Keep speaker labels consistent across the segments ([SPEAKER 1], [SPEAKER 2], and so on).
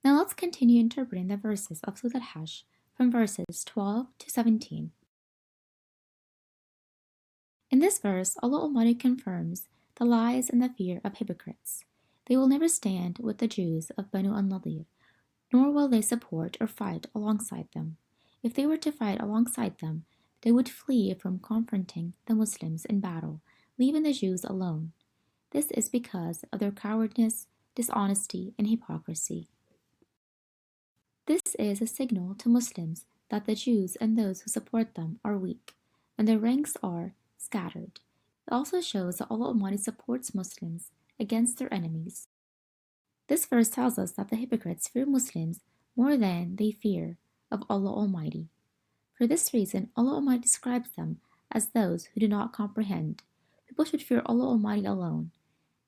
[SPEAKER 1] Now let's continue interpreting the verses of Surah Al-Hashr from verses 12 to 17. In this verse, Allah Almighty confirms the lies and the fear of hypocrites. They will never stand with the Jews of Banu al-Nadir, nor will they support or fight alongside them. If they were to fight alongside them, they would flee from confronting the Muslims in battle, leaving the Jews alone. This is because of their cowardice, dishonesty, and hypocrisy. This is a signal to Muslims that the Jews and those who support them are weak, and their ranks are scattered. It also shows that Allah Almighty supports Muslims against their enemies. This verse tells us that the hypocrites fear Muslims more than they fear of Allah Almighty. For this reason, Allah Almighty describes them as those who do not comprehend. People should fear Allah Almighty alone.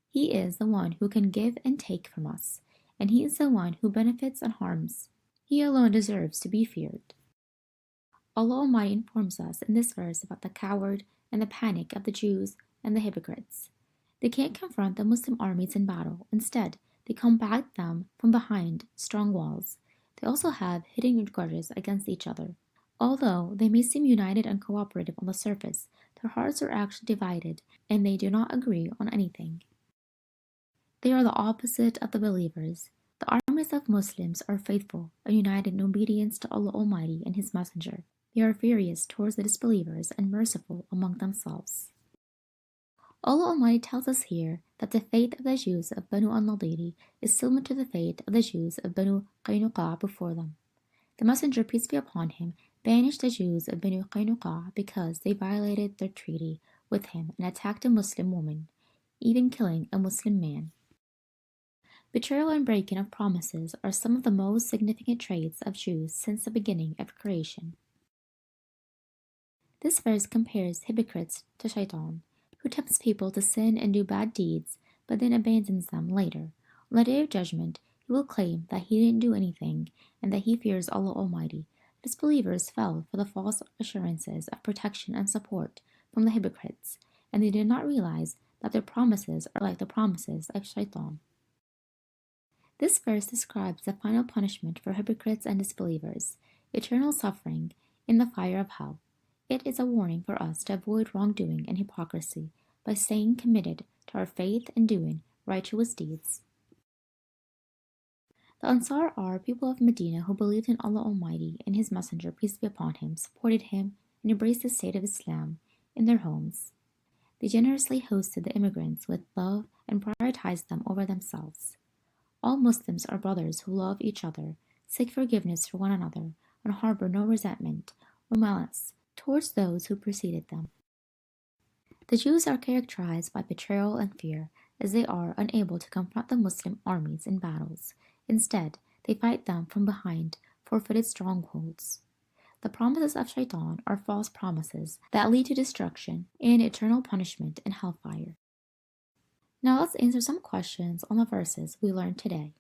[SPEAKER 1] He is the one who can give and take from us, and He is the one who benefits and harms. He alone deserves to be feared. Allah Almighty informs us in this verse about the coward and the panic of the Jews and the hypocrites. They can't confront the Muslim armies in battle. Instead, they combat them from behind strong walls. They also have hidden grudges against each other. Although they may seem united and cooperative on the surface, their hearts are actually divided and they do not agree on anything. They are the opposite of the believers. The armies of Muslims are faithful and united in obedience to Allah Almighty and His Messenger. They are furious towards the disbelievers and merciful among themselves. Allah Almighty tells us here that the fate of the Jews of Banu al-Nadiri is similar to the fate of the Jews of Banu Qaynuqa before them. The Messenger, peace be upon him, banished the Jews of Banu Qaynuqa because they violated their treaty with him and attacked a Muslim woman, even killing a Muslim man. Betrayal and breaking of promises are some of the most significant traits of Jews since the beginning of creation. This verse compares hypocrites to Shaitan, who tempts people to sin and do bad deeds, but then abandons them later. On the Day of Judgment, he will claim that he didn't do anything and that he fears Allah Almighty. Disbelievers fell for the false assurances of protection and support from the hypocrites, and they did not realize that their promises are like the promises of Shaitan. This verse describes the final punishment for hypocrites and disbelievers, eternal suffering in the fire of hell. It is a warning for us to avoid wrongdoing and hypocrisy by staying committed to our faith and doing righteous deeds. The Ansar are people of Medina who believed in Allah Almighty and His Messenger, peace be upon him, supported him, and embraced the state of Islam in their homes. They generously hosted the immigrants with love and prioritized them over themselves. All Muslims are brothers who love each other, seek forgiveness for one another, and harbor no resentment or malice towards those who preceded them. The Jews are characterized by betrayal and fear, as they are unable to confront the Muslim armies in battles. Instead, they fight them from behind fortified strongholds. The promises of Shaitan are false promises that lead to destruction and eternal punishment in hellfire. Now let's answer some questions on the verses we learned today.